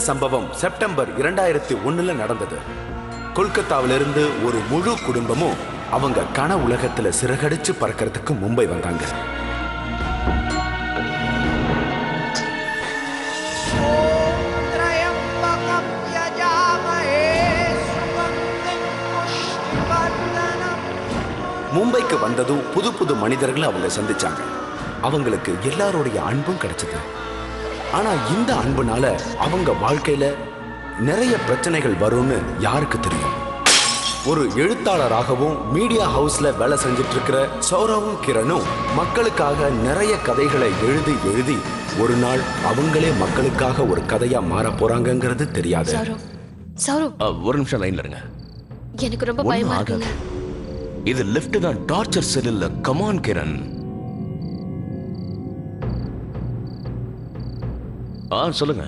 சம்பவம் செப்டம்பர் 2001 நடந்தது. கொல்கத்தாவிலிருந்து ஒரு முழு குடும்பமும் அவங்க கன உலகத்துல சிறகடிச்சு பறக்கிறதுக்கு மும்பை வந்தாங்க. மும்பைக்கு வந்ததும் புது புது மனிதர்களை அவங்க சந்திச்சாங்க. அவங்களுக்கு எல்லாருடைய அன்பும் கிடைச்சது. ஆனா இந்த அன்புனால அவங்க வாழ்க்கையில நிறைய பிரச்சனைகள் வரும்னு யாருக்கு தெரியும்? ஒரு எழுத்தாளராகவும் மீடியா ஹவுஸ்ல வேலை செஞ்சுட்டு இருக்கிற சௌரவும் கிரணும் மக்களுக்காக நிறைய கதைகளை எழுதி எழுதி ஒரு நாள் அவங்களே மக்களுக்காக ஒரு கதையா மாற போறாங்கங்கிறது தெரியாது. ஒரு நிமிஷம் லைன்ல இருங்க. எனக்கு ரொம்ப பயமா இருக்குங்க. இது லிஃப்ட் தான், டார்ச்சர் செல் இல்ல. கமான் கிரண். சொல்லுங்க.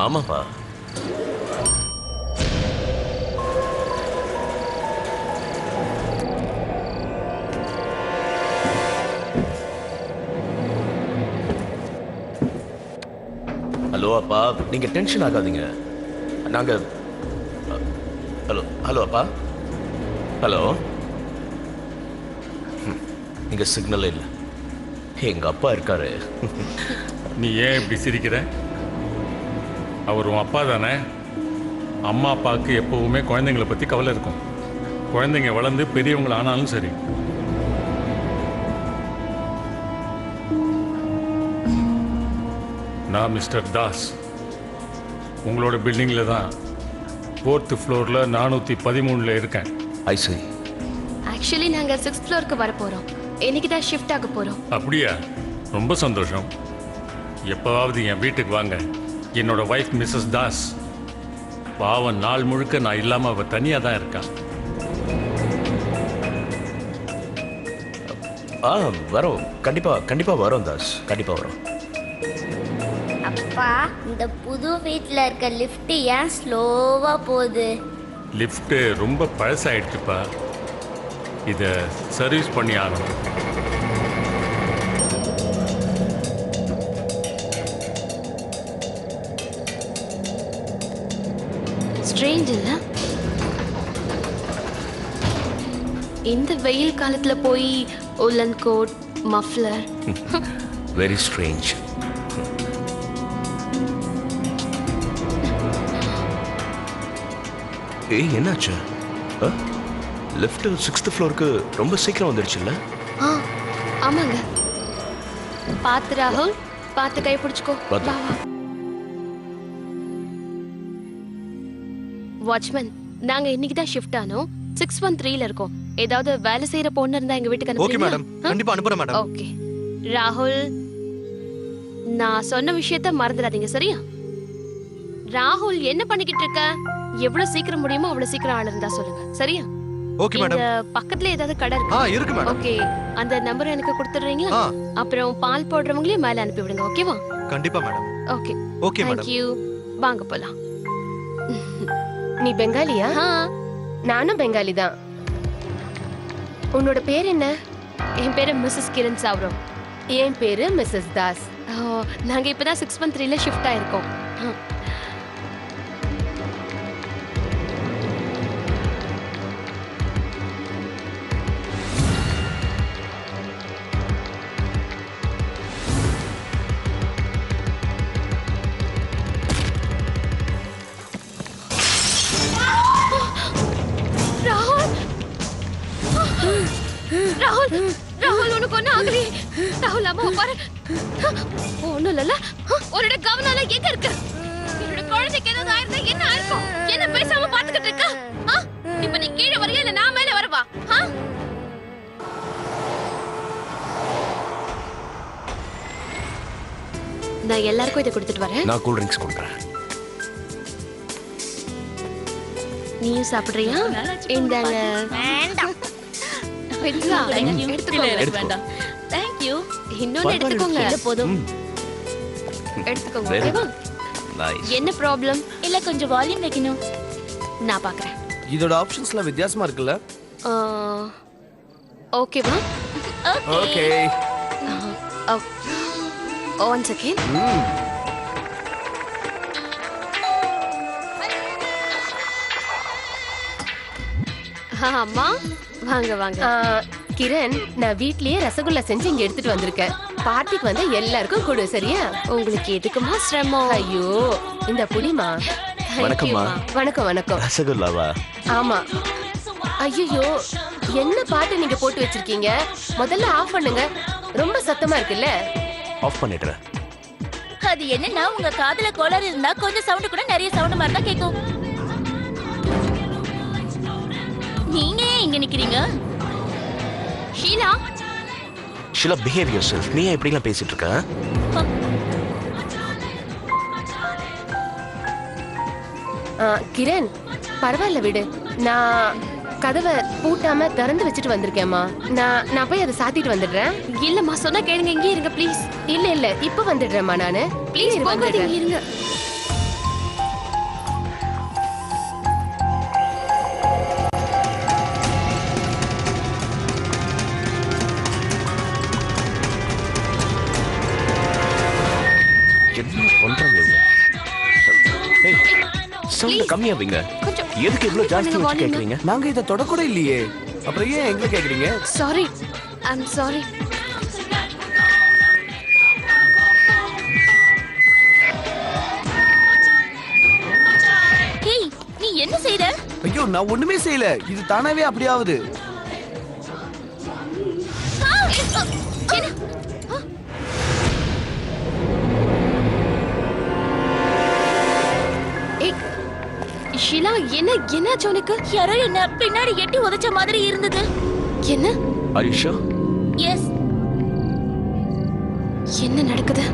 ஆமாப்பா. ஹலோ அப்பா, நீங்க டென்ஷன் ஆகாதீங்க. நாங்க ஹலோ ஹலோ அப்பா. ஹலோ. இங்க சிக்னல் இல்லை. எங்க அப்பா இருக்காரு. நீ ஏன் இப்படி சிரிக்கிற? அவர் உன் அப்பா தானே. அம்மா அப்பாவுக்கு எப்பவுமே குழந்தைங்களை பற்றி கவலை இருக்கும். குழந்தைங்க வளர்ந்து பெரியவங்க ஆனாலும் சரி. நான் மிஸ்டர் தாஸ். உங்களோட பில்டிங்கில் தான் 4th ஃப்ளோரில் 413 இருக்கேன். ஐ சரி. ஆக்சுவலி நாங்கள் 6th ஃப்ளோருக்கு வர போகிறோம். இன்னைக்கு தான் ஷிஃப்ட் ஆக போகிறோம். அப்படியா? ரொம்ப சந்தோஷம். எப்போவாவது என் வீட்டுக்கு வாங்க. என்னோட ஒய்ஃப் மிஸ்ஸஸ் தாஸ். பாவம், நாள் முழுக்க நான் இல்லாமல் அவள் தனியாக தான் இருக்கா. வரோம். கண்டிப்பா வரோம் தாஸ். கண்டிப்பா வரோம். அப்பா, இந்த புது வீட்டில் இருக்க லிஃப்ட் ஏன் ஸ்லோவா போகுது? லிஃப்ட் ரொம்ப பழசாயிடுச்சுப்பா. இதை சர்வீஸ் பண்ணி ஆகணும். ஸ்ட்ரேஞ்ச் இல்ல? இந்த வெயில் காலத்துல போய் உலன் கோட், மஃப்லர். Very strange. ஏய், என்னாச்சு? லிஃப்ட் 6th ஃப்ளோருக்கு ரொம்ப சீக்கிரம் வந்துருச்சுல்ல? ஆமாங்க. பார்த்து ராகுல், பார்த்து கை பிடிச்சுக்கோ. வாட்ச்மேன், நாங்க இன்னைக்கு தான் ஷிஃப்ட் ஆனோம். 613ல இருக்கோம். ஏதாவது வேலை செய்யற பொண்ணு இருந்தா எங்க வீட்டுக்கு அனுப்புங்க. ஓகே மேடம், கண்டிப்பா அனுப்புறேன் மேடம். ஓகே ராகுல், நான் சொன்ன விஷயத்தை மறந்துடாதீங்க, சரியா? ராகுல், என்ன பண்ணிக்கிட்டு இருக்க? எவ்வளவு சீக்கிரம் முடியுமோ அவ்வளவு சீக்கிரம் ஆள் இருந்தா சொல்லுங்க, சரியா? Okay madam. பக்கத்துல ஏதாவது கடை இருக்கா? இருக்கு மேடம். ஓகே, அந்த நம்பர் எனக்கு கொடுத்துறீங்களா? அப்புறம் பால் போடுறவங்களையும் மேல அனுப்பி விடுங்க, ஓகேவா? கண்டிப்பா madam. Okay okay madam. Thank you. வாங்க போலாம். நீ பெங்காலியா? நானும் பெங்காலி தான். உன்னோட பேர் என்ன? என் பேரு மிஸ்ஸஸ் கிரண் சௌரவ். என் பேரு மிஸ்ஸஸ் தாஸ். நாங்க இப்பதான் 613ல ஷிஃப்ட் ஆயிருக்கோம். ராகுல், ராகுல், உனக்கு ஒன்னும் ஆகலையே? ராகுல், அம்மா பாரு. ஒண்ணும் இல்லல. உன்னோட கவனம் எங்க இருக்கு? என்னோட குழந்தைக்கு ஏதாவது ஆயிருந்தா என்ன ஆயிருக்கும்? என்ன பேசாம பாத்துக்கிட்டு இருக்க? இப்ப நீ கீழே வரையா இல்ல நான் மேல வரவா? நான் எல்லாருக்கும் இதை கொடுத்துட்டு வரேன். நான் கூல் ட்ரிங்க்ஸ் கொடுக்குறேன். நீயும் சாப்பிடுறியா? இந்தாங்க. வேண்டாம். எடுத்துக்கோங்க. Thank you. இன்னொன்னு எடுத்துக்கோங்க. போதும். எடுத்துக்கோங்க. என்ன ப்ராப்ளம்? இல்ல, கொஞ்சம் வால்யூம் வைக்கணும். நான் பாக்குறேன். இதோட ஆப்ஷன்ஸ்ல வித்தியாசமா இருக்குல்ல? ஓகேவா? ஓகே. One second. அம்மா வாங்க வாங்க. கிரண், நான் வீட்லயே ரசகுல்லா செஞ்சு இங்க எடுத்துட்டு வந்திருக்கேன். பார்ட்டிக்கு வந்து எல்லாருக்கும் கொடு, சரியா? உங்களுக்கு எதுக்குமா சிரமம்? ஐயோ, இந்த புடிமா. வணக்கம்மா. வணக்கம் வணக்கம். ரசகுல்லாவா? ஆமா. ஐயோ, என்ன பாட்டு நீங்க போட்டு வச்சிருக்கீங்க? முதல்ல ஆஃப் பண்ணுங்க, ரொம்ப சத்தமா இருக்குல்ல. ஆஃப் பண்ணிடுறேன். அது என்னன்னா உங்க காதுல கோளாறு இருந்தா கொஞ்சம் சவுண்ட் கூட நிறைய சவுண்ட் மாதிரி தான் கேட்கும். நீங்க ஏன் இங்க நிக்கிறீங்க? Sheela, Sheela, behave yourself. நீ ஏன் இப்படிலாம் பேசிட்டு இருக்க? கிரண், பரவாயில்ல விடு. நான் கதவை பூட்டாம திறந்து வச்சுட்டு வந்திருக்கேம்மா. நான் போய் அதை சாத்திட்டு வந்துடுறேன். இல்லம்மா சொன்னா கேளுங்க, இங்கே இருங்க ப்ளீஸ். இல்ல இப்ப வந்துடுறேம்மா நானு. ப்ளீஸ் வந்துடுறேன். இருங்க. என்ன பண்றாங்க இவங்க? ஏய், சவுண்ட் கம்மியா வைங்க. கொஞ்சம் எதுக்கு இவ்வளவு ஜாஸ்தி கொஞ்சம் வச்சு கேக்குறீங்க? நாங்க இதை தொடக்கூட இல்லையே, அப்புறம் ஏன் எங்களை கேக்குறீங்க? Sorry, I'm sorry. ஹேய், நீ என்ன செய்ற? ஐயோ, நான் ஒண்ணுமே செய்யல. இது தானாவே அப்படியாவது. ஷீலா, என்னாச்சு உனக்கு? யாரோ என்ன பின்னாடி எட்டி உதைச்ச மாதிரி இருந்தது. என்ன? Are you sure? எஸ். என்ன நடக்குது?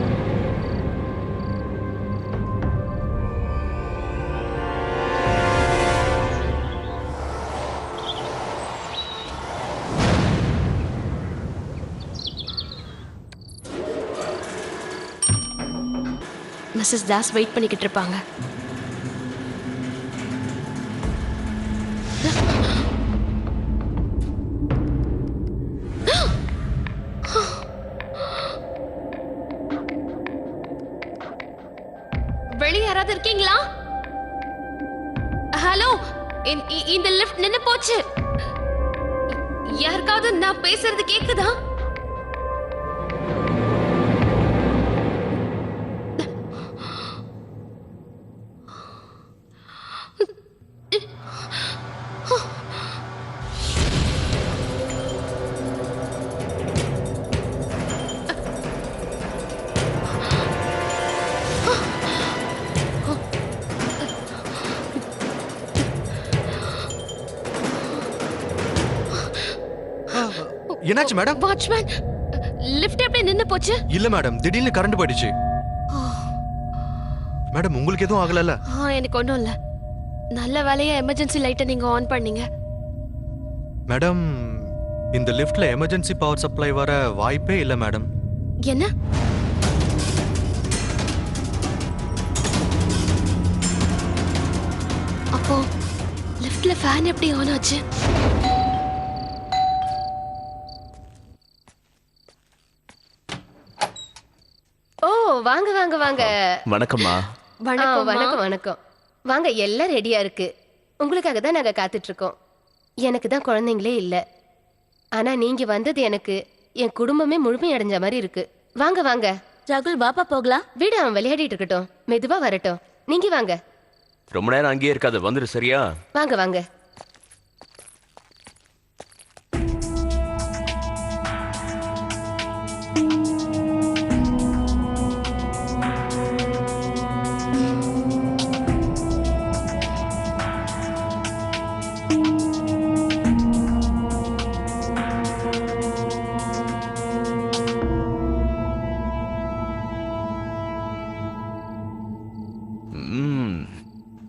மிஸ்ஸஸ் தாஸ் வெயிட் பண்ணிக்கிட்டு இருப்பாங்க. வெளிய யாராவது இருக்கீங்களா? ஹலோ, இந்த லிஃப்ட் நின்னு போச்சு. யாருக்காவது நான் பேசுறது கேக்குதா? என்னாச்சு மேடம்? வாட்ச்மேன், லிஃப்ட் எப்படி நின்னு போச்சு? இல்ல மேடம், திடீர்னு கரண்ட் போயிடுச்சு. மேடம், உங்களுக்கு எதுவும் ஆகலல்ல? எனக்கு ஒண்ணும் இல்ல. நல்ல வேலையா எமர்ஜென்சி லைட்டை நீங்க ஆன் பண்ணீங்க. மேடம், இந்த லிஃப்ட்ல எமர்ஜென்சி பவர் சப்ளை வர வாய்ப்பே இல்ல மேடம். என்ன? அப்போ லிஃப்ட்ல ஃபேன் எப்படி ஆன் ஆச்சு? ஓ, வாங்க வாங்க வாங்க. வணக்கம்மா. வணக்கம் வணக்கம். வாங்க, எல்லாம் ரெடியா இருக்கு. உங்களுக்காக தான் நாங்க காத்துட்டு இருக்கோம். எனக்கு தான் குழந்தைங்களே இல்ல. ஆனா நீங்க வந்தது எனக்கு என் குடும்பமே முழுமையடைஞ்ச மாதிரி இருக்கு. வாங்க வாங்க. ராகுல், வாப்பா போகலாம். வீடு அவன் விளையாடிட்டு இருக்கட்டும், மெதுவா வரட்டும். நீங்க வாங்க. ரொம்ப நேரம் அங்கேயே இருக்காது, வந்துரு சரியா? வாங்க வாங்க.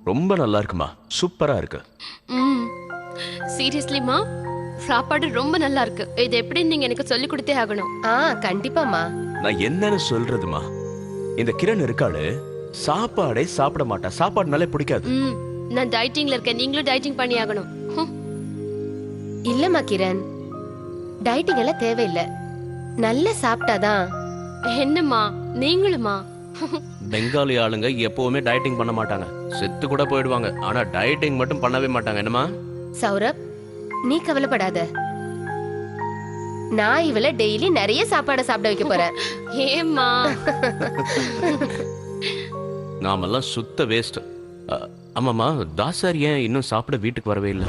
ரொம்ப நல்லா இருக்குமா, சூப்பரா இருக்கு. சீரியஸ்லிமா, சாப்பாடு ரொம்ப நல்லா இருக்கு. இது எப்படி நீங்க எனக்கு சொல்லி கொடுத்தே ஆகணும். கண்டிப்பாமா. நான் என்னன்னு சொல்றதுமா, இந்த கிரண் இருக்காளு சாப்பாடே சாப்பிட மாட்டா. சாப்பாடுனாலே பிடிக்காது. நான் டயட்டிங்ல இருக்கேன், நீங்களும் டயட்டிங் பண்ணி ஆகணும். இல்லம்மா கிரண், டயட்டிங் எல்லாம் தேவையில்லை. நல்லா சாப்பிட்டாதான். என்னம்மா, நீங்களுமா? பெங்காலி ஆளுங்க எப்பவுமே டயட்டிங் பண்ண மாட்டாங்க, செத்து கூட போயிடுவாங்க. ஆனா டயட்டிங் மட்டும் பண்ணவே மாட்டாங்க. என்னமா? சௌரப், நீ கவலைப்படாத. நான் இவள டெய்லி நிறைய சாப்பாடு சாப்பிட வைக்க போறேன். ஏம்மா? நாமெல்லாம் சுத்த வேஸ்ட். ஆமாம்மா, தாசார் ஏன் இன்னும் சாப்பிட வீட்டுக்கு வரவே இல்லை?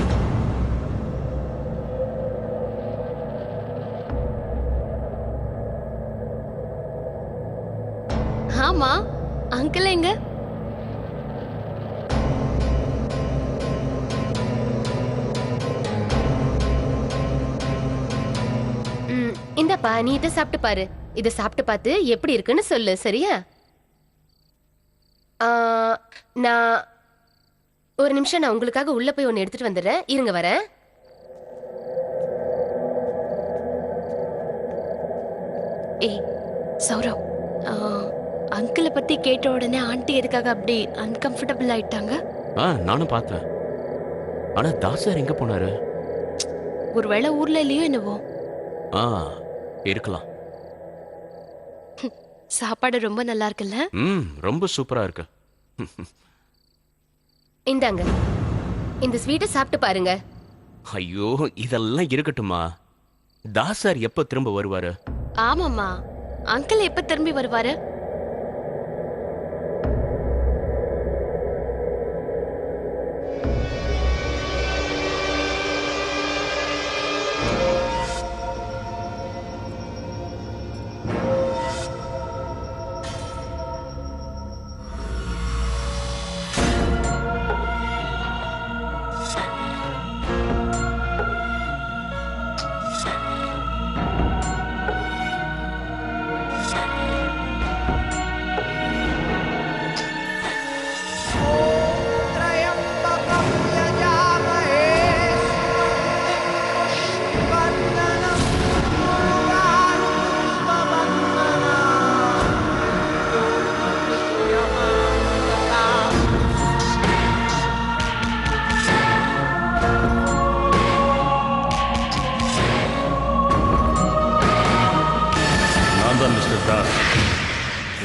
ஆமா, அங்கிள் எங்க? இந்தப்பா, நீ இதை சாப்பிட்டு பாரு. இதை சாப்பிட்டு பார்த்து எப்படி இருக்குன்னு சொல்லு, சரியா? நான் ஒரு நிமிஷம், நான் உங்களுக்காக உள்ள போய் ஒன்னு எடுத்துட்டு வந்துடுறேன். இருங்க, வரேன். ஏய் சௌரவ், அங்கிளை பத்தி கேட்ட உடனே ஆண்டி எதுக்காக அப்படி அன்கம்ஃபர்டபுள் ஆயிட்டாங்க? நானும் பார்த்தேன். ஆனா தாசார் எங்க போனாரு? ஒருவேளை ஊர்ல இல்லையோ என்னவோ. இருக்கலாம். சாப்பாடு ரொம்ப நல்லா இருக்குல்ல? ரொம்ப சூப்பரா இருக்கு. இந்தாங்க, இந்த ஸ்வீட்டை சாப்பிட்டு பாருங்க. ஐயோ, இதெல்லாம் இருக்கட்டுமா? தாசார் எப்ப திரும்ப வருவாரு? ஆமாம்மா, அங்கிள் எப்ப திரும்பி வருவாரு?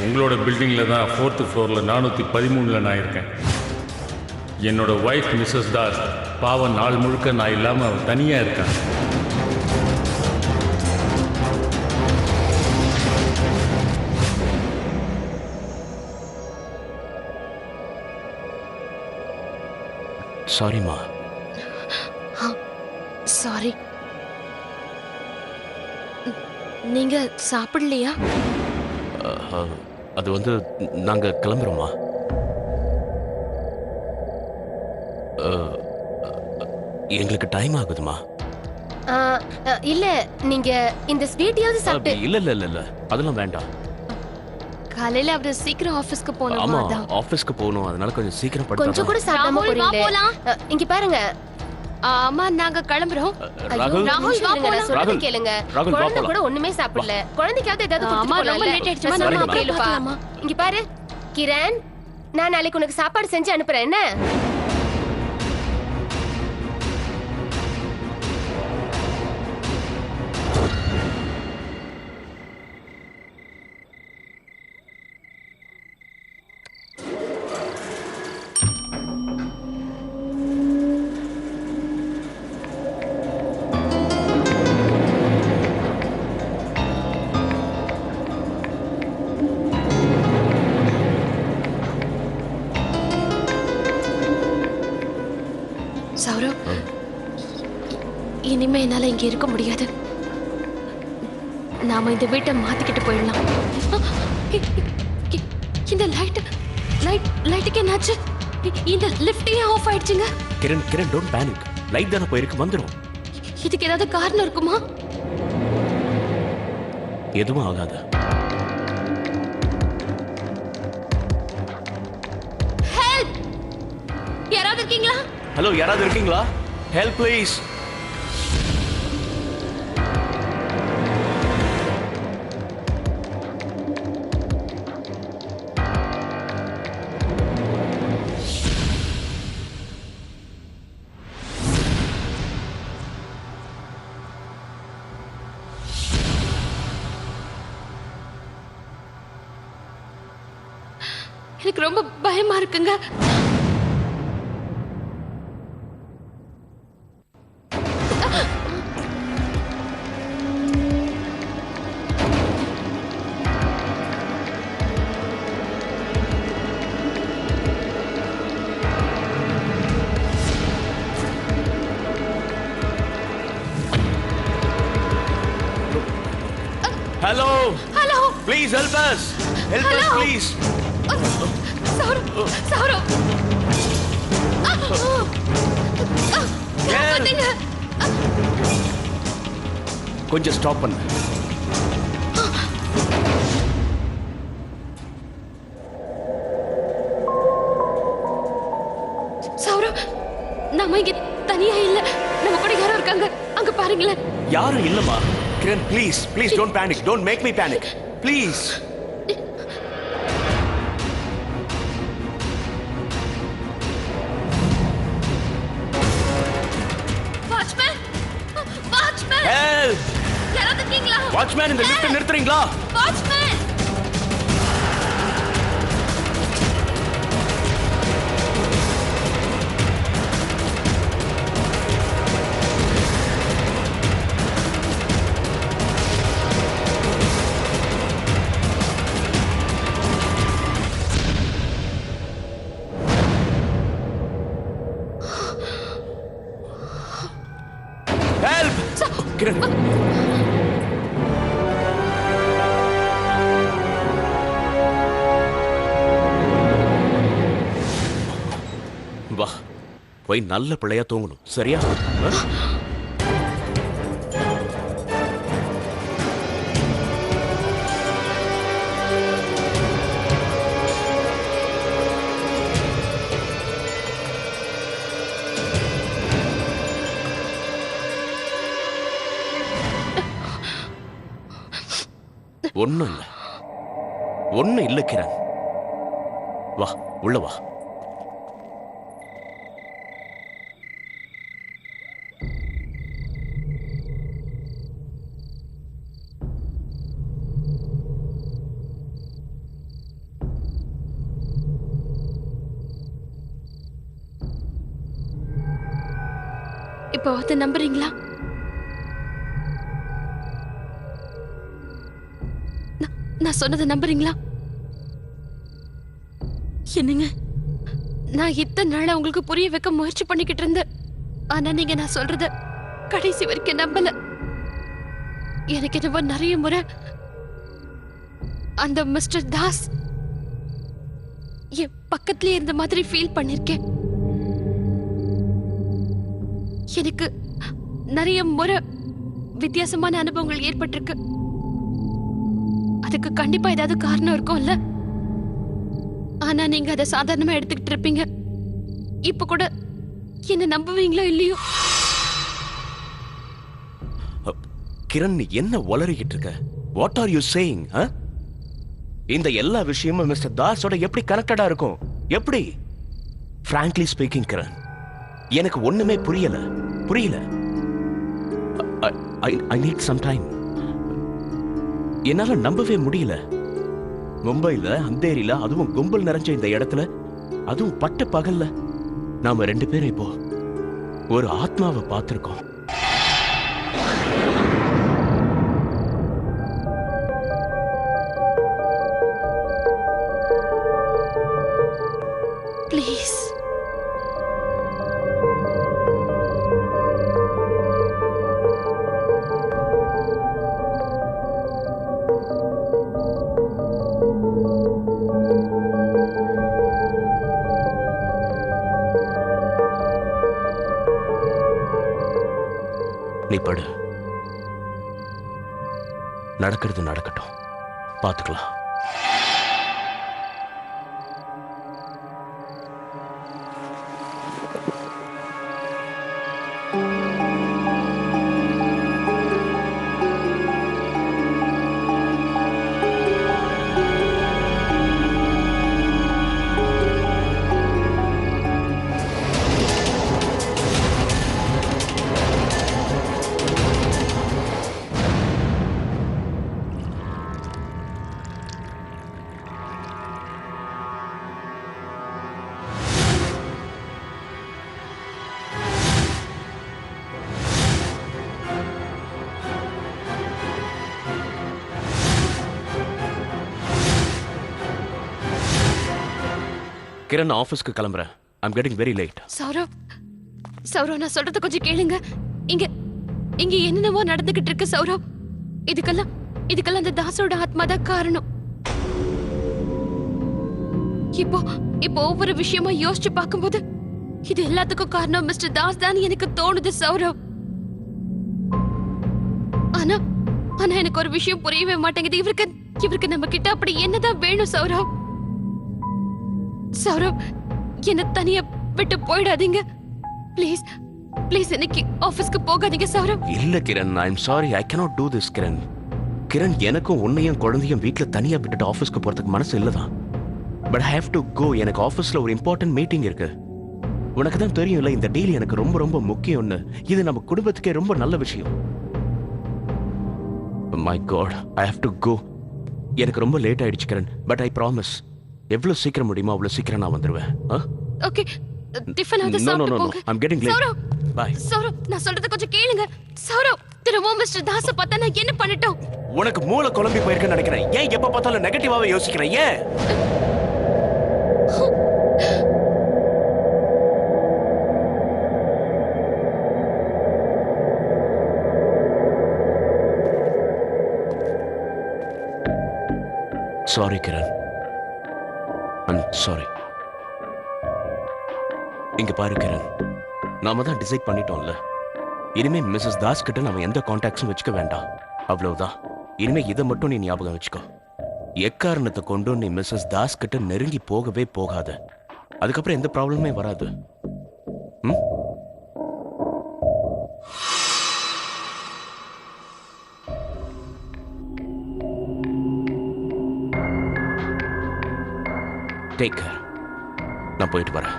உங்களோட பில்டிங்கில் தான் 4th ஃப்ளோரில் 413 நான் இருக்கேன். என்னோட ஒய்ஃப் மிஸ்ஸஸ் தாஸ் பாவம் நாள் முழுக்க நான் இல்லாமல் அவள் தனியாக இருக்கேன். சாரிம்மா. சாரி. நீங்க சாப்பிடலையா? அது வந்து நாங்க கிளம்புறோமா? எங்களுக்கு டைம் ஆகுதுமா. இல்ல, நீங்க இந்த ஸ்வீட்டையாவது சாப்பிட்டு. இல்ல இல்ல இல்ல இல்ல, அதெல்லாம் வேண்டாம். காலையில அவரு சீக்கிரம் ஆபீஸ்க்கு போகணும். ஆமா, ஆபீஸ்க்கு போகணும். அதனால கொஞ்சம் சீக்கிரம் படுத்தா. கொஞ்சம் கூட சாப்பிடாம போறீங்களே. இங்க பாருங்க. அம்மா, நாங்க கிளம்புறோம். ராகுல், ராகுல் வாங்க, நான் சொல்றத கேளுங்க. ராகுல், குழந்தை கூட ஒண்ணுமே சாப்பிடல. குழந்தைக்காவது ஏதாவது கொடுத்து போலாம். ரொம்ப லேட் ஆயிடுச்சு. நம்ம கேளுப்பா. இங்க பாரு கிரண், நான் நாளைக்கு உனக்கு சாப்பாடு செஞ்சு அனுப்புறேன். என்ன? சௌரவ், இனிமே என்னால இங்க இருக்க முடியாது. நாம இந்த வீட்டை மாத்திக்கிட்டு போயிடலாம். இந்த லைட்டுக்கு என்னாச்சு? இந்த லிஃப்ட் ஏன் ஆஃப் ஆயிடுச்சுங்க? Kiran, Kiran, don't panic. Light தானே போயிருக்கு, வந்துரும். இதுக்கு ஏதாவது காரணம் இருக்குமா? எதுவும் ஆகாது. ஹெல்ப்! யாராவது இருக்கீங்களா? ஹலோ, யாராவது இருக்கீங்களா? Help please. எனக்கு ரொம்ப பயமா இருக்குங்க. Hello. Hello. Please help us. Help us, please. Saurav. காப்பாத்துங்க. கொஞ்சம் ஸ்டாப் பண்ணு. சௌரவ், நாம இங்க தனியா இல்ல. நம்ம கூட யாரோ இருக்காங்க. அங்க பாருங்களேன். யாரும் இல்லம்மா. Kiran, please don't panic. Don't make me panic. Please. Watchman. Help. யாராவது இருக்கீங்களா? வாட்ச்மேன், இந்த லிஃப்ட் நிறுத்துறீங்களா? வாட்ச்மேன். Help. கிரண். வா, போய் நல்ல பிள்ளையா தூங்கணும், சரியா? ஒண்ணும் இல்ல கிரண். வா, உள்ள வா. இப்போ அதை நம்புறீங்களா? நான் சொன்னதை நம்புறீங்களா? என்னங்க, நான் இத்தனை நாளா உங்களுக்கு புரிய வைக்க முயற்சி பண்ணிக்கிட்டு இருந்தேன். ஆனா நீங்க நான் சொல்றத கடைசி வரைக்கும் நம்பல. எனக்கு என்னவோ நிறைய முறை அந்த மிஸ்டர் தாஸ் என் பக்கத்திலே இருந்த மாதிரி ஃபீல் பண்ணிருக்கேன். எனக்கு நிறைய முறை வித்தியாசமான அனுபவங்கள் ஏற்பட்டிருக்கு. அதுக்கு கண்டிப்பா ஏதாவது காரணம் இருக்கும்ல. ஆனா நீங்க அதை சாதாரணமா எடுத்துக்கிட்டு இருப்பீங்க. இப்ப கூட என்ன நம்புவீங்களோ இல்லையோ? கிரண், நீ என்ன உளறிக்கிட்டு இருக்க? What are you saying? இந்த எல்லா விஷயமும் மிஸ்டர் தாஸோட எப்படி கனெக்டடா இருக்கும்? எப்படி? frankly speaking கிரண், எனக்கு ஒண்ணுமே புரியல. I need some time. என்னால நம்பவே முடியல. மும்பைல, அந்தேரியில, அதுவும் கும்பல் நிறைஞ்ச இந்த இடத்துல, அதுவும் பட்ட பகல்ல நாம ரெண்டு பேரும் இப்போ ஒரு ஆத்மாவை பார்த்திருக்கோம். ப்ளீஸ். நீ படு. நடக்கிறது நடக்கட்டும், பார்த்துக்கலாம். கிரண் ஆபீஸ்க்கு கிளம்புறேன். I'm getting very late. Saurav, Saurav நான் சொல்றத கொஞ்சம் கேளுங்க. இங்க இங்க என்னென்னவோ நடந்துகிட்டு இருக்கு சௌரவ். இதுக்கெல்லாம் அந்த தாஸோட ஆத்மா தான் காரணம். இப்போ ஒவ்வொரு விஷயமா யோசிச்சு பார்க்கும்போது இது எல்லாத்துக்கும் காரணம் மிஸ்டர் தாஸ் தான் எனக்கு தோணுது சௌரவ். ஆனா எனக்கு ஒரு விஷயம் புரியவே மாட்டேங்குது. இவருக்கு நம்ம கிட்ட அப்படி என்னதான் வேணும் சௌரவ்? சௌரவ், என்ன தனியா விட்டு போயிடாதீங்க ப்ளீஸ். ப்ளீஸ் இன்னைக்கு ஆபீஸ்க்கு போகாதீங்க சௌரவ். இல்ல Kiran, I am sorry, I cannot do this Kiran. Kiran, எனக்கும் உன்னையும் குழந்தையும் வீட்ல தனியா விட்டுட்டு ஆபீஸ்க்கு போறதுக்கு மனசு இல்லதான். But I have to go. எனக்கு ஆபீஸ்ல ஒரு இம்பார்ட்டன்ட் மீட்டிங் இருக்கு. உனக்கு தான் தெரியும்ல, இந்த டீல் எனக்கு ரொம்ப ரொம்ப முக்கியம்னு. இது நம்ம குடும்பத்துக்கே ரொம்ப நல்ல விஷயம். My god, I have to go. எனக்கு ரொம்ப லேட் ஆயிடுச்சு கிரண். பட் ஐ ப்ராமிஸ், எவ்வளவு சீக்கிரம் முடியுமோ அவ்வளவு சீக்கிரம் நான் வந்துருவேன். ஓகே, டிஃபன் வந்து சாப்பிட்டு போங்க. I'm getting late. Saurav, Bye. Saurav, நான் சொல்றத கொஞ்சம் கேளுங்க. சௌரவ், திரும்ப மிஸ்டர் தாஸ பார்த்தா நான் என்ன பண்ணட்டும்? உனக்கு மூளை குழம்பி போயிருக்குன்னு நினைக்கிறேன். ஏன் எப்ப பார்த்தாலும் நெகட்டிவாவே யோசிக்கிறேன்? ஏன்? Sorry Kiran, I'm sorry. இங்க பாரு கிரண், நாம தான் டிசைட் பண்ணிட்டோம்ல. இனிமே மிஸ்ஸஸ் தாஸ் கிட்ட நாம எந்த கான்டாக்ட்ஸும் வச்சுக்க வேண்டாம். அவ்வளவுதான். இனிமே இதை மட்டும் நீ ஞாபகம் வச்சுக்கோ. எக்காரணத்தை கொண்டும் நீ மிஸ்ஸஸ் தாஸ் கிட்ட நெருங்கி போகவே போகாத. அதுக்கப்புறம் எந்த ப்ராப்ளமே வராது. Take care. நான் போயிட்டு வரேன்.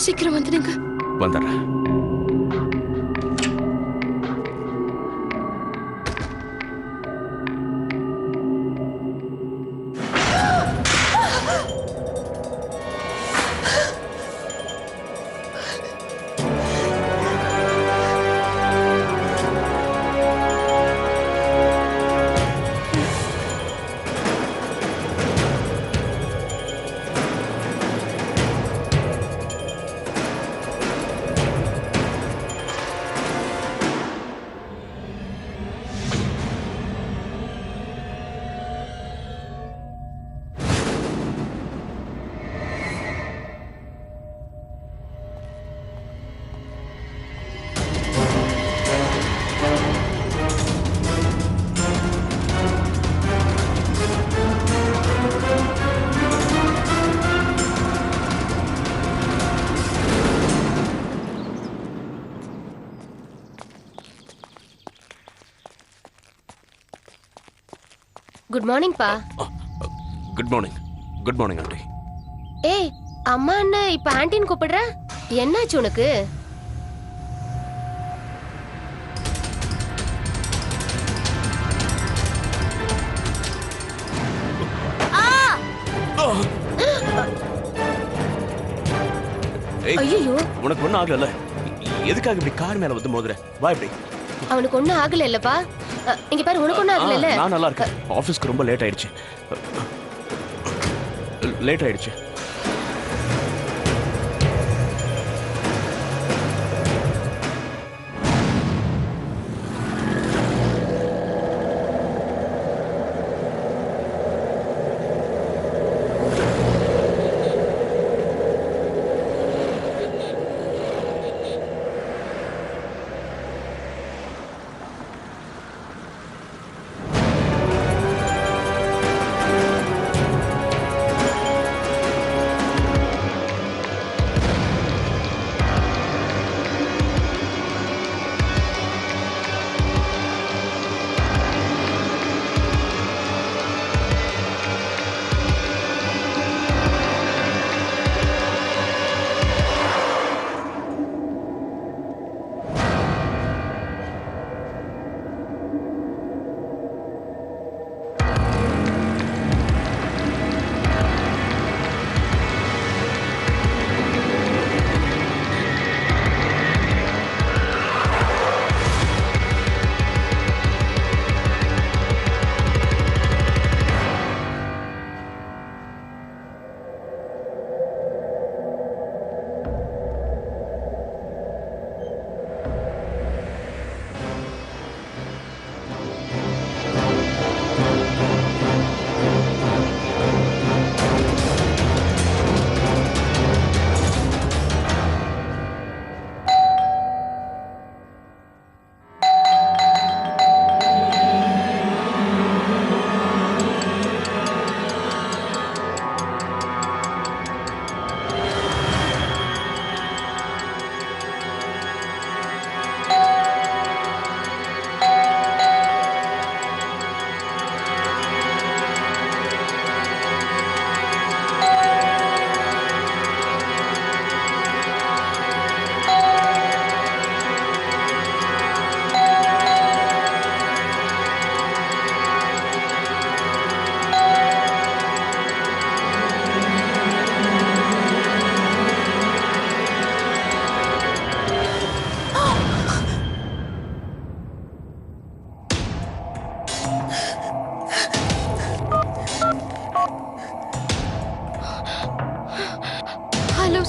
சீக்கிரம் வந்துடுங்க. வந்துடுறேன். குட் மார்னிங் பா. Good morning. Good morning aunty. ஏய், அம்மா என்ன இப்ப ஆண்டின்னு கூப்பிடுற? என்னாச்சு உனக்கு? ஐயோ, உனக்கு ஒண்ணும் ஆகல? எதுக்காக இப்படி கார் மேல வந்து மோதுற? வா இப்படி. அவனுக்கு ஒண்ணும் ஆகல இல்லப்பா. இங்க பாரு, உனக்கு ஒண்ணும் ஆகல இல்ல? நான் நல்லா இருக்கேன். ஆபீஸ்க்கு ரொம்ப லேட் ஆயிடுச்சு. லேட் ஆயிடுச்சு.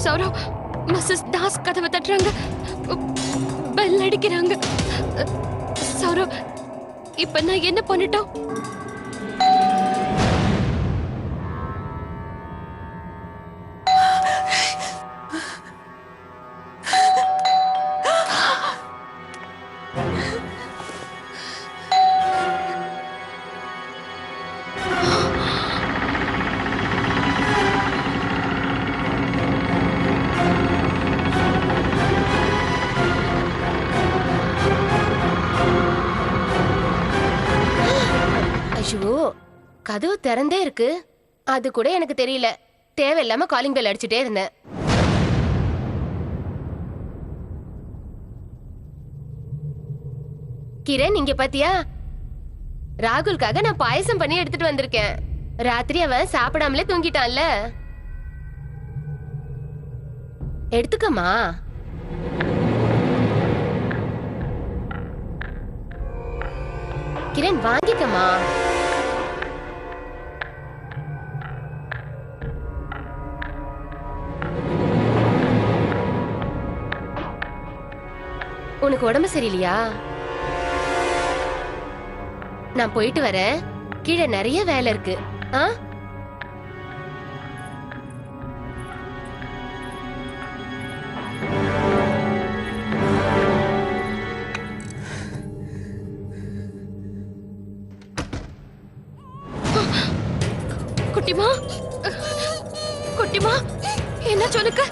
சௌரவ், மிஸ்ஸஸ் தாஸ் கதவை தட்டுறாங்க. பெல் அடிக்கிறாங்க. சௌரவ், இப்ப நான் என்ன பண்ணிட்டோம்? ஐயோ, கதவு திறந்தே இருக்கு. அது கூட எனக்கு தெரியல. தேவையில்லாம காலிங் பெல் அடிச்சுட்டே இருந்தேன். கிரண், இங்க பாத்தியா? ராகுலுக்காக நான் பாயசம் பண்ணி எடுத்துட்டு வந்திருக்கேன். ராத்திரி அவன் சாப்பிடாமலே தூங்கிட்டான்ல. எடுத்துக்கமா. கிரண், வாங்கிக்கமா. உனக்கு உடம்பு சரியில்லையா? நான் போயிட்டு வரேன். கீழே நிறைய வேலை இருக்கு. ஆ? குட்டிமா, குட்டிமா, என்ன சொல்லுக்க?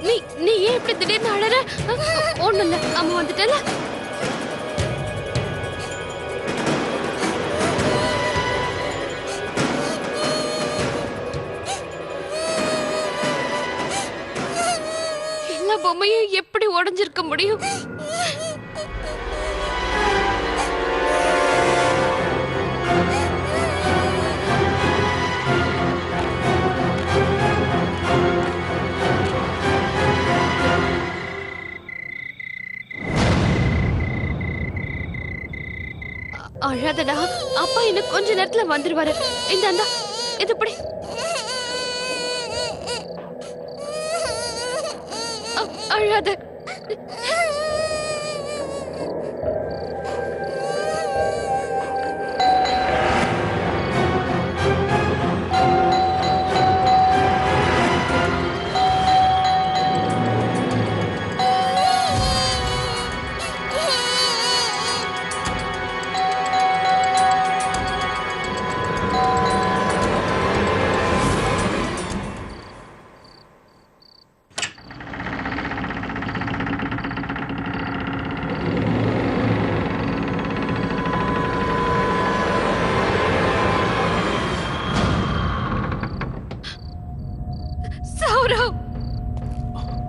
நீ நீ ஏன் இப்படி திடீர்னு அழற? ஒண்ணும் இல்ல, அம்மா வந்துட்டல. எல்லா பொம்மையும் எப்படி உடைஞ்சிருக்க முடியும்? அழாதடா, அப்பா இன்னும் கொஞ்ச நேரத்துல வந்துருவாரு. இந்த இது இப்படி அழாத.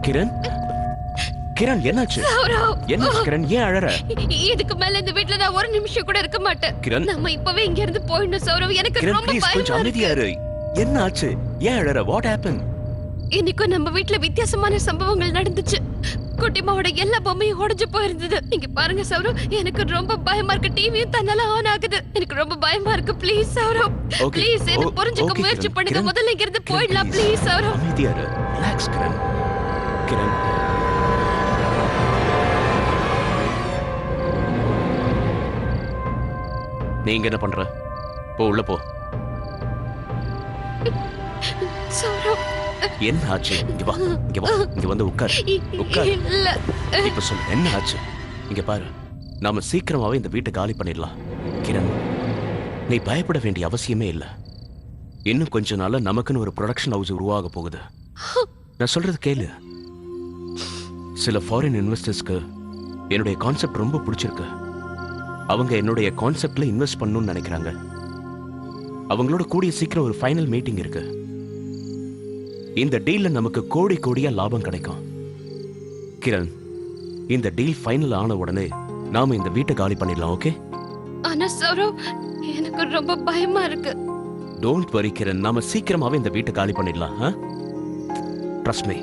கிரண், கிரண், என்னாச்சு? என்ன கிரண், ஏன் அழற? இதுக்கு மேல இந்த வீட்ல நான் ஒரு நிமிஷம் கூட இருக்க மாட்டேன். கிரண், நம்ம இப்பவே இங்க இருந்து போயிடணும் சௌரவ். எனக்கு கிரண், ரொம்ப ப்ளீஸ் கொஞ்சம் பயமா அமைதியா இருக்கு. இரு. என்ன ஆச்சு? ஏன் அழற? What happen? இன்னைக்கு நம்ம வீட்ல வித்தியாசமான சம்பவங்கள் நடந்துச்சு. குட்டிமாவோட எல்லா பொம்மையும் உடைஞ்சு போயிருந்தது. நீங்க பாருங்க சௌரவ், எனக்கு ரொம்ப பயமா இருக்கு. டிவியும் தன்னால ஆன் ஆகுது. எனக்கு ரொம்ப பயமா இருக்கு. ப்ளீஸ் சௌரவ், ப்ளீஸ் என்ன புரிஞ்சுக்க முயற்சி பண்ணுங்க. முதல்ல இங்க இருந்து போயிடலாம் ப்ளீஸ் சௌரவ். அமைதியா இரு. ரிலாக்ஸ் கிரண். கிரண், நீங்க என்ன பண்ற? போ, உள்ள போ. சௌரவ், என்ன ஆச்சு? இங்க வா, இங்க வா, இங்க வந்து உட்கார். உட்கார். இல்ல, இப்ப சொல்லு, என்ன ஆச்சு? இங்க பாரு, நாம சீக்கிரமாவே இந்த வீட்டை காலி பண்ணிடலாம். கிரண், நீ பயப்பட வேண்டிய அவசியமே இல்ல. இன்னும் கொஞ்ச நாள்ல நமக்குன்னு ஒரு ப்ரொடக்ஷன் ஹவுஸ் உருவாக போகுது. நான் சொல்றது கேளு. சில ஃபாரின் இன்வெஸ்டர்ஸ்க்கு என்னுடைய கான்செப்ட் ரொம்ப பிடிச்சிருக்கு. அவங்க என்னுடைய கான்செப்ட்ல இன்வெஸ்ட் பண்ணணும்னு நினைக்கிறாங்க. அவங்களோட கூடிய சீக்கிரம் ஒரு ஃபைனல் மீட்டிங் இருக்கு. இந்த டீல்ல நமக்கு கோடி கோடியா லாபம் கிடைக்கும். கிரண், இந்த டீல் ஃபைனல் ஆன உடனே நாம இந்த வீட்டை காலி பண்ணிடலாம். ஓகே? ஆனா சௌரவ், எனக்கு ரொம்ப பயமா இருக்கு. டோன்ட் வரி கிரண், நாம சீக்கிரமாவே இந்த வீட்டை காலி பண்ணிடலாம். Trust me.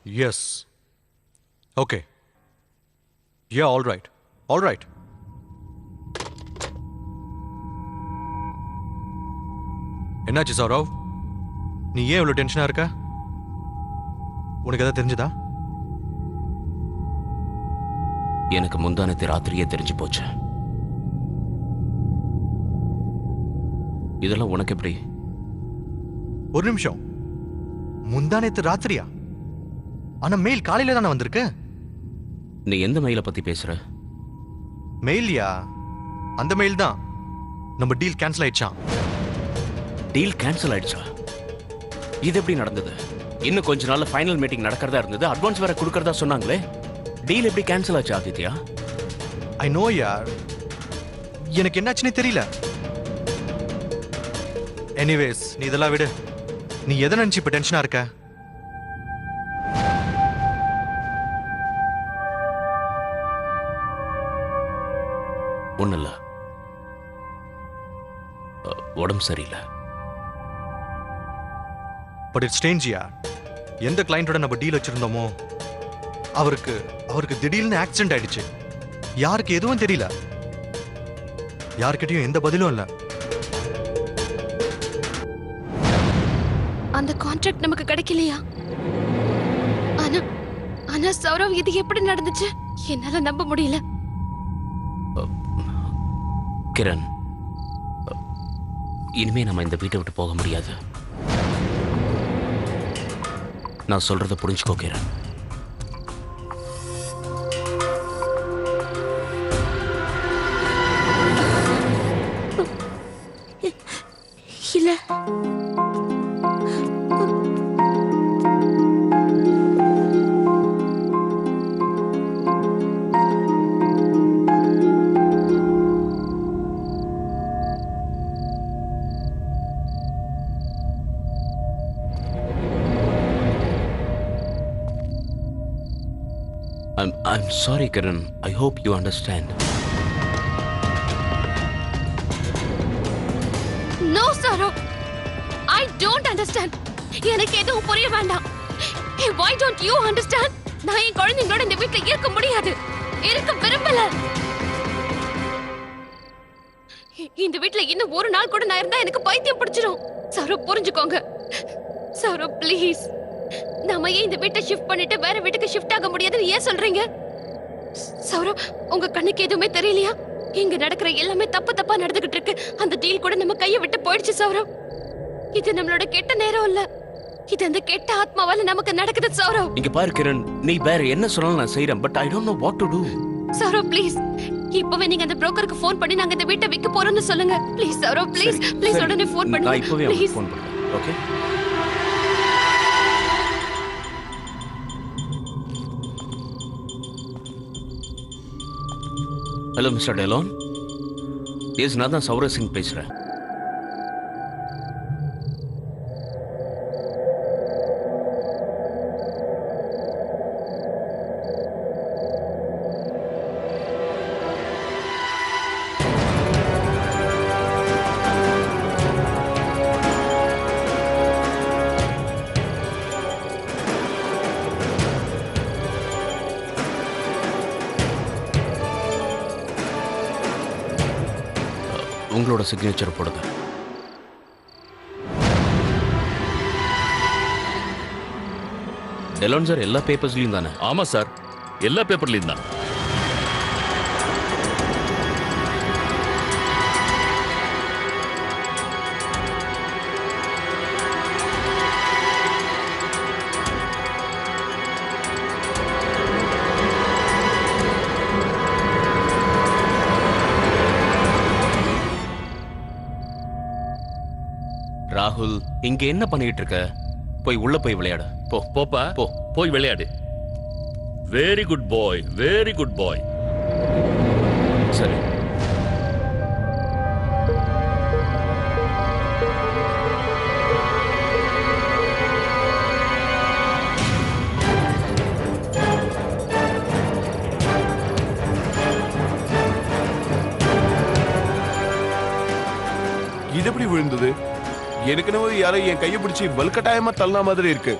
எஸ். ஓகே. யா, ஆல் ரைட், ஆல் ரைட். என்னாச்சு சௌரவ்? நீ ஏன் இவ்வளோ டென்ஷனாக இருக்க? உனக்கு எதாவது தெரிஞ்சதா? எனக்கு முந்தானத்து ராத்திரியே தெரிஞ்சு போச்சு. இதெல்லாம் உனக்கு எப்படி? ஒரு நிமிஷம், முந்தானத்து ராத்திரியா? ஆனா மெயில் காலையில தானே வந்திருக்கு. நீ எந்த மெயிலை பத்தி பேசுற? மெயில்யா? அந்த மெயில் தான். நம்ம டீல் கேன்சல் ஆயிடுச்சான். டீல் கேன்சல் ஆயிடுச்சா? இது எப்படி நடந்தது? இன்னும் கொஞ்ச நாள்ல ஃபைனல் மீட்டிங் நடக்கிறதா இருந்தது. அட்வான்ஸ் வேற கொடுக்கறதா சொன்னாங்களே. டீல் எப்படி கேன்சல் ஆச்சு ஆதித்யா? ஐ நோ யார், எனக்கு என்னாச்சுன்னே தெரியல. எனிவேஸ், நீ இதெல்லாம் விடு. நீ எதை நினைச்சு இப்ப டென்ஷனா இருக்க? ஒண்ணு இல்ல, உடம்பு சரியில்லை. பட் இட்ஸ் ஸ்ட்ரேஞ்ச் யார். எந்த கிளையண்டோட நம்ம டீல் வச்சிருந்தோமோ அவருக்கு திடீர்னு ஆக்சிடென்ட் ஆயிடுச்சு. யாருக்கு எதுவும் தெரியல, யார்கிட்டயும் எந்த பதிலும் இல்ல. அந்த கான்ட்ராக்ட் நமக்கு கிடைக்கலையா? ஆனா ஆனா சௌரவ், இது எப்படி நடந்துச்சு? என்னால நம்ப முடியல. கிரண், இனிமே நம்ம இந்த வீட்டை விட்டு போக முடியாது. நான் சொல்றத புரிஞ்சுக்கோ கிரண். இல்ல, I'm sorry, Kiran. I hope you understand. No, Saurav. I don't understand. எனக்கு எதுவும் புரிய வேண்டாம். Hey, why don't you understand? நான் என் குழந்தைங்களோட இந்த வீட்ல இருக்க முடியாது. இருக்க விரும்பல. இந்த வீட்ல இன்னும் ஒரு நாள் கூட நான் இருந்தா எனக்கு பைத்தியம் பிடிச்சிடும். சௌரவ், புரிஞ்சுக்கோங்க. சௌரவ், ப்ளீஸ். நாம ஏன் இந்த வீட்டை ஷிஃப்ட் பண்ணிட்டு வேற வீட்டுக்கு ஷிஃப்ட் ஆக முடியாதுன்னு ஏன் சொல்றீங்க? சௌரவ், உங்க கண்ணுக்கு எதுவுமே தெரியலையா? இங்க நடக்கிற எல்லாமே தப்பா நடந்துகிட்டு இருக்கு. அந்த டீல் கூட நம்ம கையை விட்டு போயிடுச்சு சௌரவ். இது நம்மளோட கெட்ட நேரம் இல்ல, இது அந்த கெட்ட ஆத்மாவால நமக்கு நடக்குது சௌரவ். இங்க பாரு கிரண், நீ வேற என்ன சொன்னாலும் நான் செய்றேன். But I don't know what to do. Saurav, please. இப்பவே நீங்க அந்த புரோக்கருக்கு ஃபோன் பண்ணி நாங்க இந்த வீட்டை விற்க போறோம்னு சொல்லுங்க. ப்ளீஸ் சௌரவ், ப்ளீஸ் ப்ளீஸ் உடனே ஃபோன் பண்ணுங்க. நான் இப்பவே ப்ளீஸ் ஃபோன் பண்றேன். Okay? Hello mister Delon. Yes, நான் தான் சௌரவ் சிங் பேசுறேன். உங்களோட சிக்னேச்சர் போடுங்க. டெலோன் சார், எல்லா பேப்பர்ஸ்லயும் தானே? ஆமா சார், எல்லா பேப்பர்லயும் தான். ராகுல், இங்க என்ன பண்ணிட்டு இருக்க? போய் உள்ள போய் விளையாடு. போ. போப்பா, போ. போய் விளையாடு. வெரி குட் பாய், வெரி குட் பாய். சரி. இது எப்படி விழுந்தது? எனக்கு யாரோ என் கையை பிடிச்சி வலுக்கட்டாயமா தள்ளா மாதிரி இருக்கு.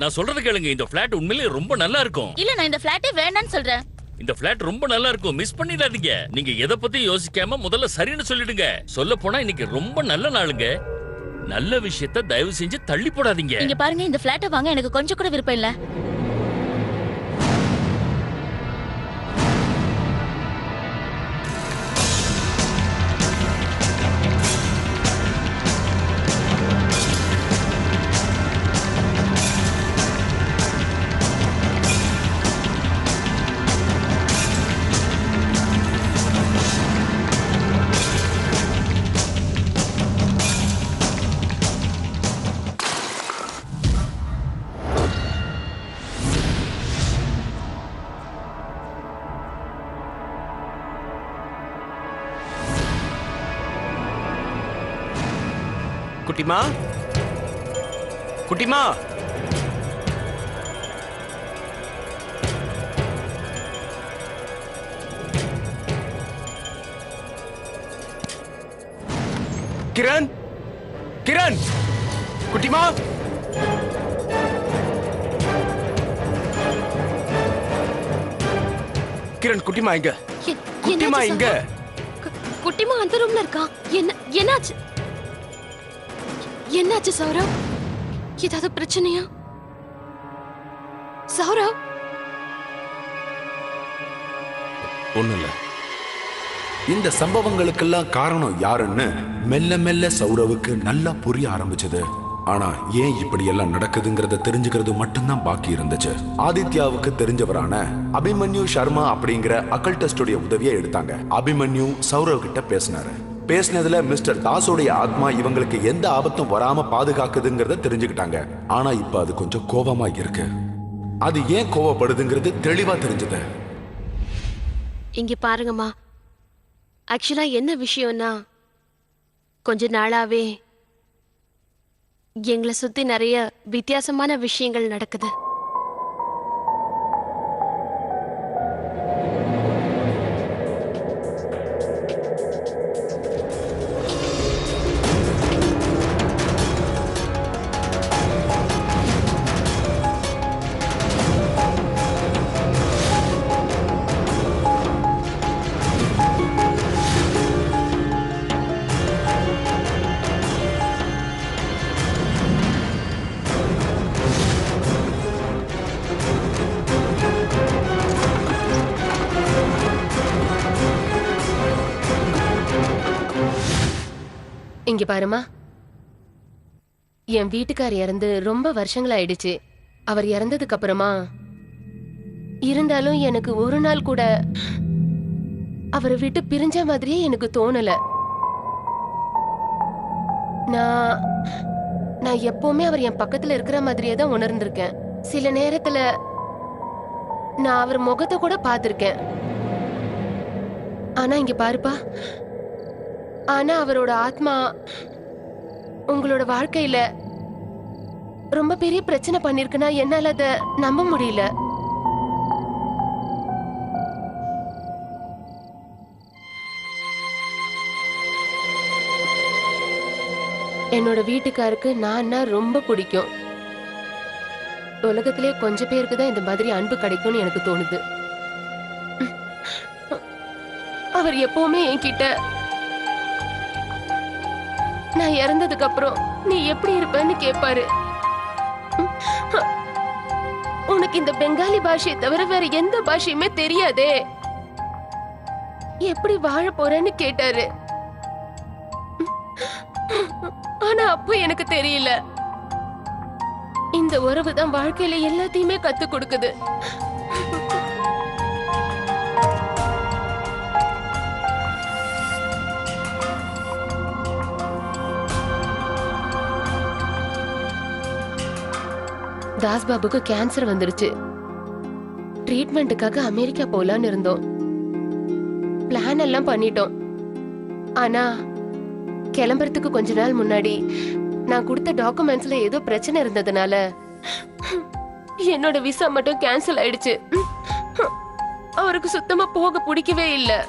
நான் சொல்றது கேளுங்க, இந்த பிளாட் உண்மையிலேயே ரொம்ப நல்லா இருக்கும். இல்ல நான் இந்த பிளாட்டே வேண்டாம்னு சொல்றேன். இந்த பிளாட் ரொம்ப நல்லா இருக்கும், மிஸ் பண்ணிடாதீங்க. நீங்க எதை பத்தி யோசிக்காம முதல்ல சரின்னு சொல்லிடுங்க. சொல்ல போனா இன்னைக்கு ரொம்ப நல்ல நாளுங்க. நல்ல விஷயத்தை தயவு செஞ்சு தள்ளி போடாதீங்க. இங்க பாருங்க, இந்த பிளாட்டை வாங்க எனக்கு கொஞ்சம் கூட விருப்பம் இல்ல. குட்டிமா, குட்டிமா, கிரண், கிரண், குட்டிமா, கிரண், குட்டிமா இங்க, குட்டிமா இங்க. குட்டிமா அந்த ரூம்ல இருக்கா? என்னாச்சு? என்னாச்சு சௌரவ்? ஏதாவது பிரச்சனையா சௌரவ்? ஒண்ணும் இல்ல. இந்த சம்பவங்களுக்கெல்லாம் காரணம் யாருன்னு மெல்ல மெல்ல சௌரவுக்கு நல்லா புரிய ஆரம்பிச்சது. ஆனா ஏன் இப்படி எல்லாம் நடக்குதுங்கிறத தெரிஞ்சுக்கிறது மட்டும்தான் பாக்கி இருந்துச்சு. ஆதித்யாவுக்கு தெரிஞ்சவரான அபிமன்யு சர்மா அப்படிங்கிற அக்கல்டிஸ்டுடைய உதவியை எடுத்தாங்க. அபிமன்யு சௌரவ் கிட்ட பேசினாரு. பேசினதுல மிஸ்டர் தாஸோடைய ஆத்மா இவங்களுக்கு எந்த ஆபத்தும் வராம பாதுகாக்குதுங்கிறத தெரிஞ்சுக்கிட்டாங்க. ஆனா இப்ப அது கொஞ்சம் கோபமா இருக்கு. அது ஏன் கோவப்படுதுங்கிறது தெளிவா தெரிஞ்சது. இங்க பாருங்கம்மா, ஆக்சுவலா என்ன விஷயம்னா, கொஞ்ச நாளாவே எங்களை சுத்தி நிறைய வித்தியாசமான விஷயங்கள் நடக்குது. இங்க பாருமா, என் வீட்டுக்கார் இறந்து ரொம்ப வருஷங்கள் ஆயிடுச்சு. அவர் இறந்ததுக்கு அப்புறமா இருந்தாலும் எனக்கு ஒரு நாள் கூட அவரை விட்டு பிரிஞ்ச மாதிரியே எனக்கு தோணல. நான் எப்பவுமே அவர் என் பக்கத்துல இருக்கிற மாதிரியே தான் உணர்ந்திருக்கேன். சில நேரத்துல நான் அவர் முகத்தை கூட பார்த்திருக்கேன். ஆனா இங்க பாருப்பா, ஆனா அவரோட ஆத்மா உங்களோட வாழ்க்கையில ரொம்ப பெரிய பிரச்சனை பண்ணிருக்குன்னா என்னால அத நம்ப முடியல. என்னோட வீட்டுக்காருக்கு நான் ரொம்ப பிடிக்கும். உலகத்திலே கொஞ்சம் பேருக்கு தான் இந்த மாதிரி அன்பு கிடைக்கும்னு எனக்கு தோணுது. அவர் எப்பவுமே என்கிட்ட நான் இறந்ததுக்கு அப்புறம் நீ எப்படி இருப்பன்னு கேட்பாரு. உனக்கு இந்த பெங்காலி பாஷையை தவிர வேற எந்த பாஷையுமே தெரியாதே, எப்படி வாழ போறேன்னு கேட்டாரு. ஆனா அப்போ எனக்கு தெரியல, இந்த உறவு தான் வாழ்க்கையில எல்லாத்தையுமே கத்து கொடுக்குது. தாஸ் பாபுக்கு கேன்சர் வந்துருச்சு. ட்ரீட்மெண்ட்டுக்காக அமெரிக்கா போலான்னு இருந்தோம். பிளான் எல்லாம் பண்ணிட்டோம். ஆனா கிளம்புறதுக்கு கொஞ்ச நாள் முன்னாடி நான் கொடுத்த டாக்குமெண்ட்ஸ்ல ஏதோ பிரச்சனை இருந்ததுனால என்னோட விசா மட்டும் கேன்சல் ஆயிடுச்சு. அவருக்கு சுத்தமா போக பிடிக்கவே இல்லை.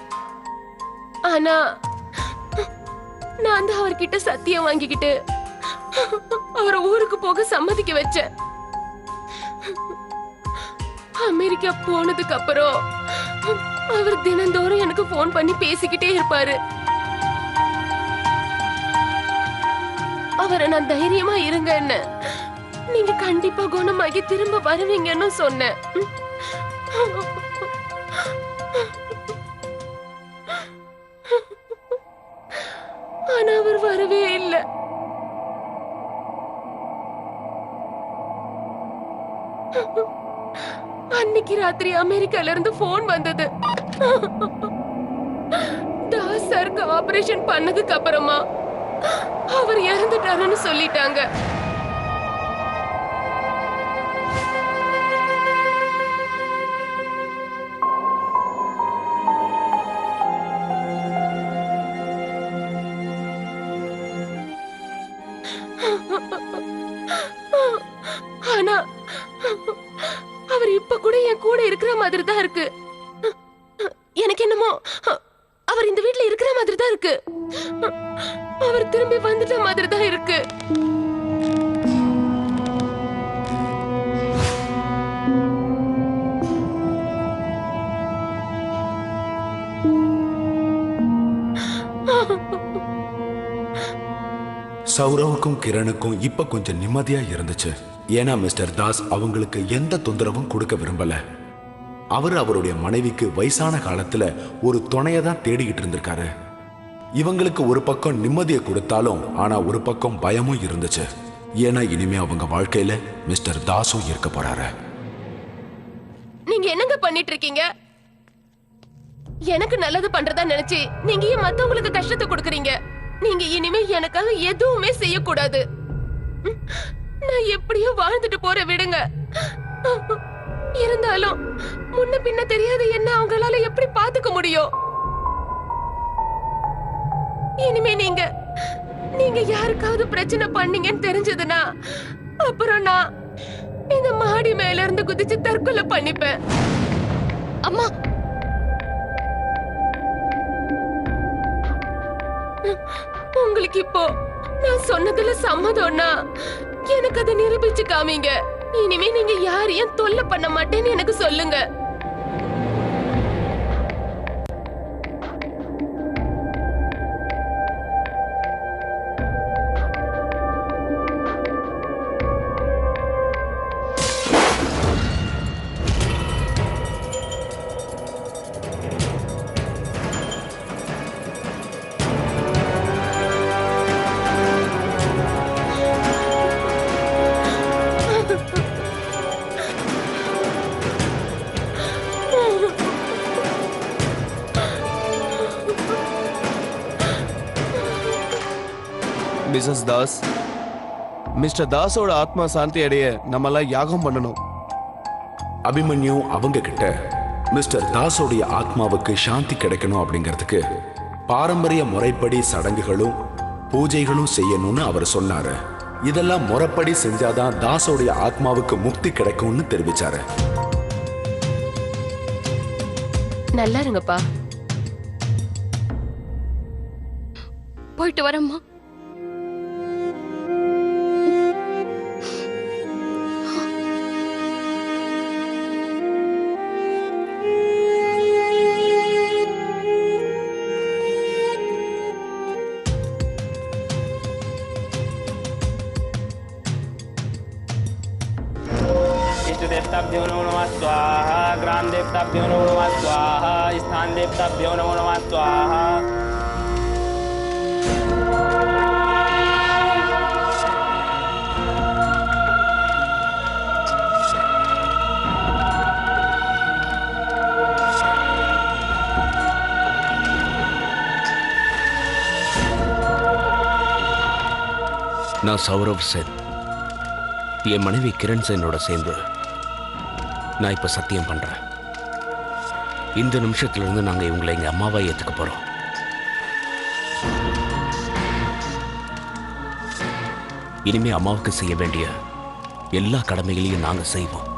ஆனா நான் தான் அவர்கிட்ட சத்தியம் வாங்கிக்கிட்டு அவரை ஊருக்கு போக சம்மதிக்க வச்சேன். அமெரிக்கா போனதுக்கு அப்புறம் அவர் தினந்தோறும் எனக்கு போன் பண்ணி பேசிக்கிட்டே இருப்பாரு. அவரை நான் தைரியமா இருங்கன்னு, நீங்க கண்டிப்பா குணமாகி திரும்ப வருவீங்கன்னு சொன்னேன். ஆனா அவர் வரவே இல்லை. அன்னைக்கு ராத்திரி அமெரிக்கால இருந்து போன் வந்தது. தாஸ் சாருக்கு ஆபரேஷன் பண்ணதுக்கு அப்புறமா அவர் இறந்துட்டாருன்னு சொல்லிட்டாங்க. ஆனா அவர் இப்ப கூட என் கூட இருக்கிற மாதிரி தான் இருக்கு. எனக்கு என்னமோ அவர் இந்த வீட்ல இருக்கிற மாதிரி தான் இருக்கு. அவர் திரும்பி வந்துட்ட மாதிரி தான் இருக்கு. சௌரவுக்கும் கிரணுக்கும் இப்ப கொஞ்சம் நிம்மதியா இருந்துச்சு. ஏன்னா மிஸ்டர் தாஸ் அவங்களுக்கு எந்த தொந்தரவும் கொடுக்க விரும்பல. அவர் அவருடைய மனைவிக்கு வயசான காலத்துல ஒரு துணையை தான் தேடிக்கிட்டு இருந்திருக்காரு. இவங்களுக்கு ஒரு பக்கம் நிம்மதியை கொடுத்தாலும் ஆனா ஒரு பக்கம் பயமும் இருந்துச்சு. ஏன்னா இனிமே அவங்க வாழ்க்கையில மிஸ்டர் தாஸும் இருக்க போறாரு. நீங்க என்னங்க பண்ணிட்டு இருக்கீங்க? எனக்கு நல்லது பண்றதா நினைச்சு நீங்க ஏன் மத்தவங்களுக்கு கஷ்டத்தை கொடுக்கறீங்க? நீங்க இனிமே எனக்காக எதுவுமே செய்யக்கூடாது. நான் எப்படியோ வாழ்ந்துட்டு போற விடுங்க. இருந்தாலும் முன்ன பின்ன தெரியாத என்ன அவங்களால எப்படி பாத்துக்க முடியும்? இனிமே நீங்க யாருக்காவது பிரச்சனை பண்ணீங்கன்னு தெரிஞ்சதுன்னா அப்புறம் நான் இந்த மாடி மேல இருந்து குதிச்சு தற்கொலை பண்ணிப்பேன். அம்மா, உங்களுக்கு இப்போ நான் சொன்னதுல சம்மதம்னா எனக்கு அதை நிரூபிச்சு காமிங்க. இனிமே நீங்க யாரையும் தொல்லை பண்ண மாட்டேன்னு எனக்கு சொல்லுங்க. மிஸ்ஸஸ் தாஸ், மிஸ்டர் தாஸோட ஆத்மா சாந்தி அடைய நம்மளாம் யாகம் பண்ணணும். அபிமன்யு அவங்க கிட்ட மிஸ்டர் தாஸோடைய ஆத்மாவுக்கு சாந்தி கிடைக்கணும் அப்படிங்கிறதுக்கு பாரம்பரிய முறைப்படி சடங்குகளும் பூஜைகளும் செய்யணும்னு அவர் சொன்னாரு. இதெல்லாம் முறைப்படி செஞ்சாதான் தாஸோடைய ஆத்மாவுக்கு முக்தி கிடைக்கும்னு தெரிவிச்சாரு. நல்லா இருங்கப்பா. போயிட்டு வரேம்மா. देवताभ्यो नमो नमः स्वाहा। ग्राम देवताभ्यो नमो नमः स्वाहा। स्थान देवताभ्यो नमो नमः स्वाहा। நான் சௌரவ் சென், என் மனைவி கிரண் சென்னோட சேர்ந்து நான் இப்ப சத்தியம் பண்றேன். இந்த நிமிஷத்துல இருந்து நாங்க இவங்களை எங்க அம்மாவா ஏத்துக்க போறோம். இனிமே அம்மாவுக்கு செய்ய வேண்டிய எல்லா கடமைகளையும் நாங்க செய்வோம்.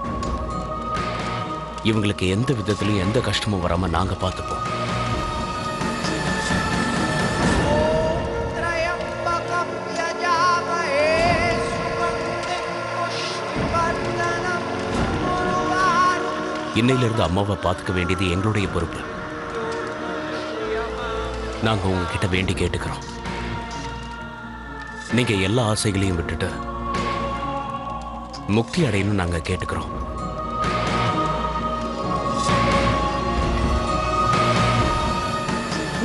இவங்களுக்கு எந்த விதத்திலையும் எந்த கஷ்டமும் வராம நாங்க பார்த்துப்போம். இன்னையிலிருந்து அம்மாவை பார்த்துக்க வேண்டியது எங்களுடைய பொறுப்பு. நாங்க உங்ககிட்ட வேண்டி கேட்டுக்கிறோம். நீங்க எல்லா ஆசைகளையும் விட்டுட்டு முக்தி அடையணும் நாங்க கேட்டுக்கிறோம்.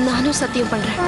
நானும் சத்தியம் பண்றேன்.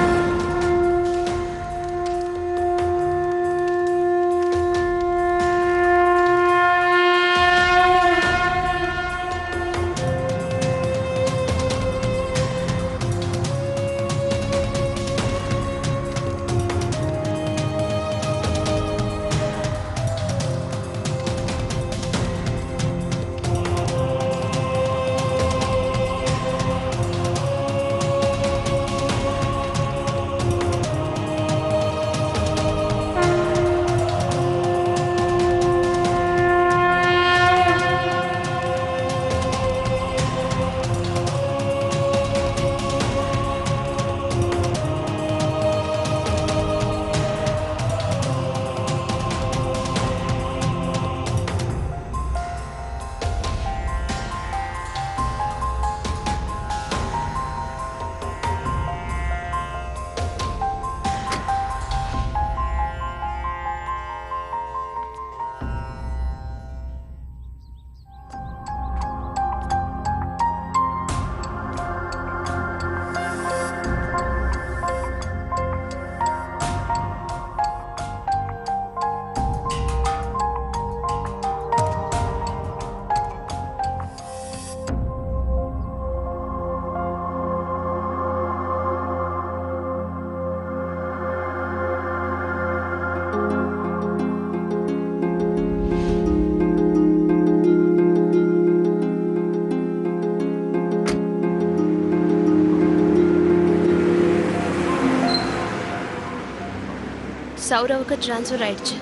சௌரவுக்கு டிரான்ஸ்ஃபர் ஆயிடுச்சு.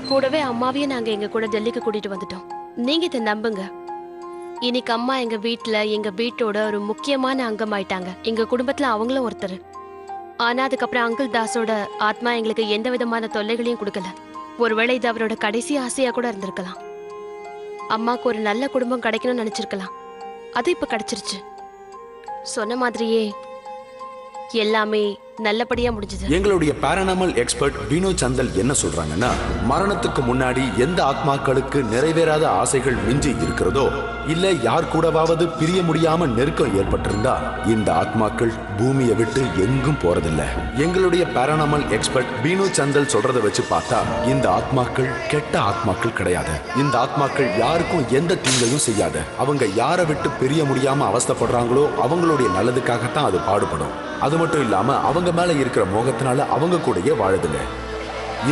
கூடவே அம்மாவையும் நாங்க எங்க கூட டெல்லிக்கு கூட்டிட்டு வந்துட்டோம். நீங்க இதை நம்புங்க. இன்னைக்கு அம்மா எங்க வீட்டோட ஒரு முக்கியமான அங்கம் ஆயிட்டாங்க. எங்க குடும்பத்துல அவங்களும் ஒருத்தர். ஆனா அதுக்கப்புறம் அங்கிள் தாஸோட ஆத்மா எங்களுக்கு எந்த விதமான தொல்லைகளையும் கொடுக்கல. ஒருவேளை இது அவரோட கடைசி ஆசையா கூட இருந்திருக்கலாம். அம்மாக்கு ஒரு நல்ல குடும்பம் கிடைக்கணும்னு நினைச்சிருக்கலாம். அது இப்ப கிடைச்சிருச்சு. சொன்ன மாதிரியே எல்லாமே நல்லபடியா முடிஞ்சது. எங்களுடைய பாரானாமல் எக்ஸ்பர்ட் பீனோ சந்தல் என்ன சொல்றாங்கன்னா, மரணத்துக்கு முன்னாடி எந்த ஆத்மாக்களுக்கு நிறைவேறாத ஆசைகள் மிஞ்சி இருக்கிறதோ, இல்ல யார் கூடவாவது பிரிய முடியாம நெருக்கம் ஏற்பட்டிருந்தா இந்த ஆத்மாக்கள் பூமியை விட்டு எங்கும் போறதில்ல. எங்களுடைய பாரானாமல் எக்ஸ்பர்ட் பீனோ சந்தல் சொல்றதை வச்சு பார்த்தா இந்த ஆத்மாக்கள் கெட்ட ஆத்மாக்கள் கிடையாது. இந்த ஆத்மாக்கள் யாருக்கும் எந்த தீங்கையும் செய்யாத. அவங்க யாரை விட்டு பிரிய முடியாம அவஸ்தைப்படுறாங்களோ அவங்களுடைய நல்லதுக்காகத்தான் அது பாடுபடும். அது மட்டும் இல்லாம அவங்க மேல இருக்கிற மோகத்தினால அவங்க கூடயே வாழுதுங்க.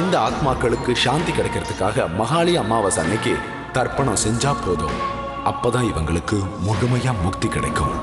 இந்த ஆத்மாக்களுக்கு சாந்தி கிடைக்கிறதுக்காக மகாளி அமாவாசை அன்னைக்கு தர்ப்பணம் செஞ்சா போதும். அப்பதான் இவங்களுக்கு முழுமையா முக்தி கிடைக்கும்.